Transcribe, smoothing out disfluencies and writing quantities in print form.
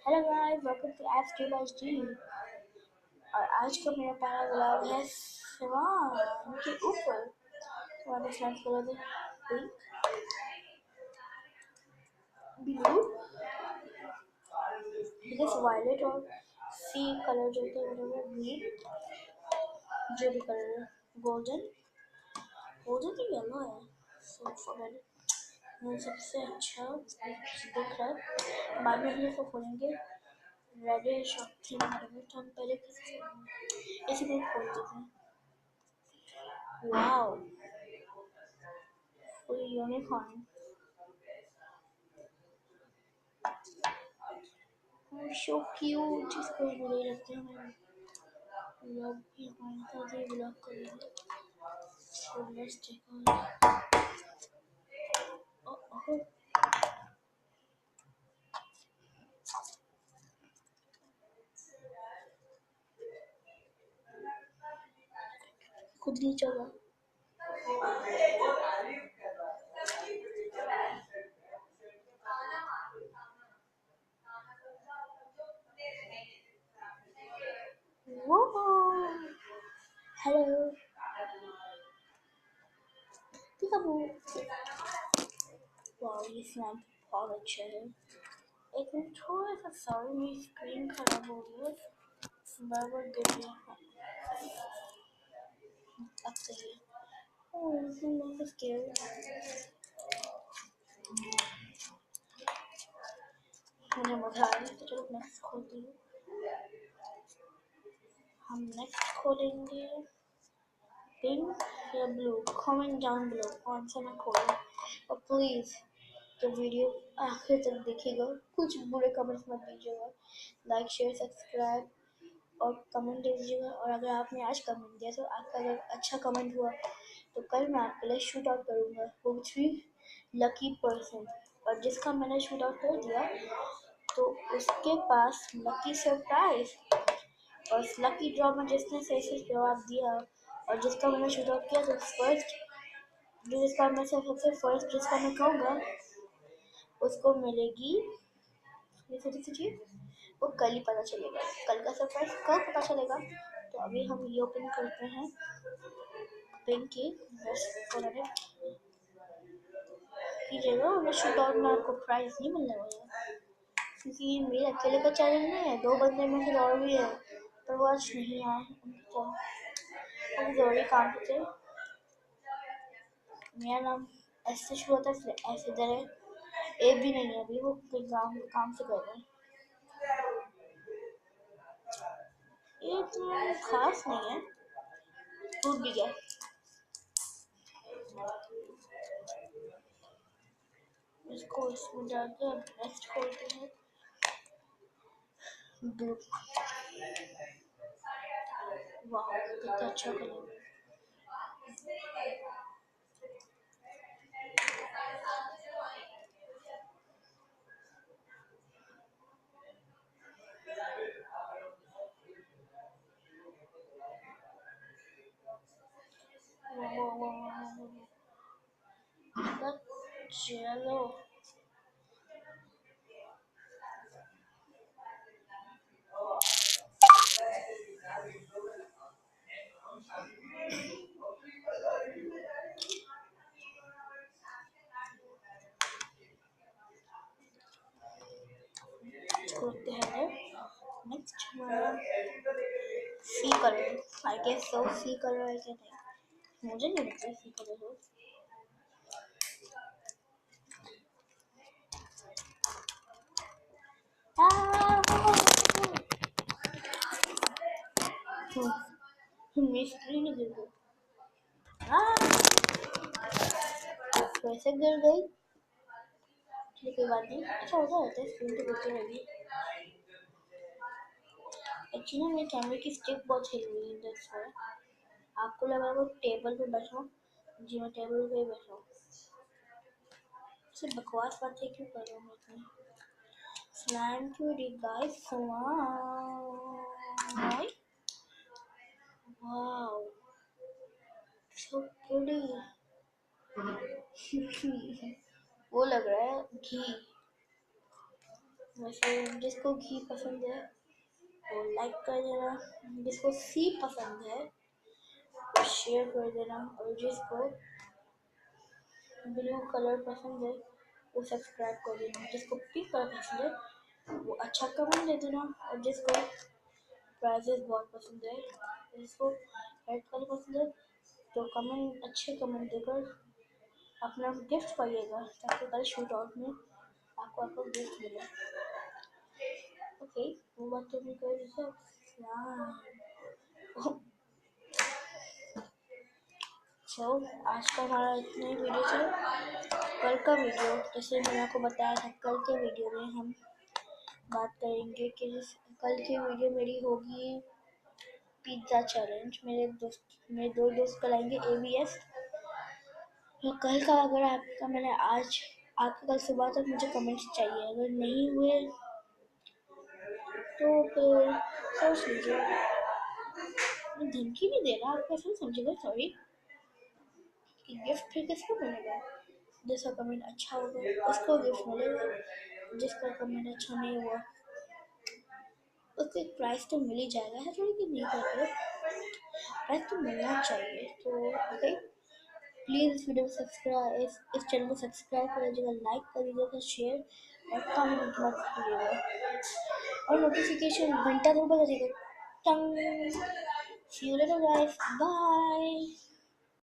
Hello guys, welcome to एप्स डी बाय डी। और आज का मेरा पहला व्लॉग है सवान के ऊपर। तो आप स्टार्ट करोगे पिंक, ब्लू, दिस वायलेट और सी कलर जो होता है वो ग्रीन, जो भी कलर है गोल्डन। गोल्डन तो येलो है, सो फॉरगेट। मुझे सबसे अच्छा दिख रहा है। बाद में हम इसको खोलेंगे रेडिश और थीम करेंगे, तो हम पहले इसी को खोल देते हैं। Wow, full unicorn. So cute, इसको बुरे लगते हैं। व्लॉग भी हमारे साथ ही व्लॉग करेंगे। So let's take on. खुद ही चला। Hello peekaboo. वाओ, ये स्नैप बहुत अच्छा है। एक मिनट, थोड़ा सा सॉरी, मेरी स्क्रीन खराब हो गई है। बार गिर गया। अब सही है। ओह, I'm scared। मुझे मजा आ रहा है, तो चलो नेक्स्ट खोलती हूँ। हम नेक्स्ट खोलेंगे पिंक या ब्लू। कमेंट डाउन बिलो कौन सा मैं खोलूँ। और प्लीज़ तो वीडियो आखिर तक देखिएगा, कुछ बुरे कमेंट्स मत दीजिएगा। लाइक शेयर सब्सक्राइब और कमेंट दीजिएगा। और अगर आपने आज कमेंट दिया तो आपका अगर अच्छा कमेंट हुआ तो कल मैं आपके लिए शूट आउट करूँगा, वो भी लकी पर्सन। और जिसका मैंने शूट आउट कर दिया तो उसके पास लकी सरप्राइज। और लकी ड्रॉ में जिसने सही से जवाब दिया और जिसका मैंने शूट आउट किया तो फर्स्ट जिसका मैं सबसे फर्स्ट जिसका मैं कहूँगा उसको मिलेगी ये छोटी सी चीज़। वो कल ही पता चलेगा, कल का सरप्राइज कल पता चलेगा। तो अभी हम ये ओपन करते हैं पिंक की कीजिएगा। उन्हें शूट आउट में आपको प्राइज नहीं मिलने वाला, क्योंकि ये मेरे अकेले का चैलेंज नहीं है, दो बंदे में से और भी है, पर वो आज नहीं आए। उनको जरूरी काम पे थे। मेरा नाम एस से शुरू होता है, फिर एस इधर है, ए भी नहीं है अभी, वो काम से कर रहे हैं। ये इतना खास नहीं है, टूट भी गया। इसको इसमें डाल के नेक्स्ट खोलते हैं ब्लू। वाह, कितना अच्छा कलर। चलो खोलते हैं नेक्स्ट हमारा sea colour. I guess so sea colour है क्या, नहीं मुझे नहीं लगता सी कलर हो। मेरी स्क्रीन गिर गई। वैसे गिर गई, कोई बात नहीं, अच्छा होता रहता है, स्क्रीन तो गिरती रहेगी। एक्चुअली मेरे कैमरे की स्टिक बहुत हिल रही है, दैट्स व्हाई आपको लगा वो टेबल पे बैठा हूँ। जी मैं टेबल पे बैठा हूँ। सिर्फ बकवास बातें क्यों कर रहा हूँ इतनी। Slime cutie guys, slime. Wow, so pretty. वो लग रहा है घी। वैसे जिसको घी पसंद है वो लाइक कर देना, जिसको सी पसंद है वो शेयर कर देना, और जिसको ब्लू कलर पसंद है वो सब्सक्राइब कर देना, जिसको पिंक कलर पसंद है वो अच्छा कमेंट दे देना, और जिसको प्राइजेस बहुत पसंद है, जिसको रेड कलर पसंद है तो कमेंट अच्छे कमेंट देकर अपना गिफ्ट पाइएगा, ताकि कल शूट आउट में आपको आपका गिफ्ट मिले। ओके, वो बात तो मैं कर रही थी। सो आज का हमारा इतना ही वीडियो था। कल का वीडियो जैसे मैंने आपको बताया था, कल के वीडियो में हम बात करेंगे कि कल की वीडियो मेरी होगी पिज्ज़ा चैलेंज। मेरे दो दोस्त कल आएंगे ABS। तो कल का अगर आपका मैंने आपके कल सुबह तक मुझे कमेंट्स चाहिए, अगर नहीं हुए तो फिर सोच लीजिए। मैं धमकी नहीं दे रहा, आपको ऐसा समझेगा, सॉरी, कि गिफ्ट फिर किसको मिलेगा। जिसका कमेंट अच्छा होगा उसको गिफ्ट मिलेगा, जिसका कमेंट अच्छा नहीं हुआ उसको एक प्राइस तो मिल ही जाएगा। है थोड़ी कि नहीं करके प्राइस तो मिलना चाहिए। तो ओके, प्लीज़ इस वीडियो को सब्सक्राइब, इस चैनल को सब्सक्राइब कर लीजिएगा, लाइक कर लीजिएगा, शेयर और कमेंट मत कीजिएगा, और नोटिफिकेशन घंटा तो बजाइएगा। टंग। सी यू लेटर गाइस, बाय।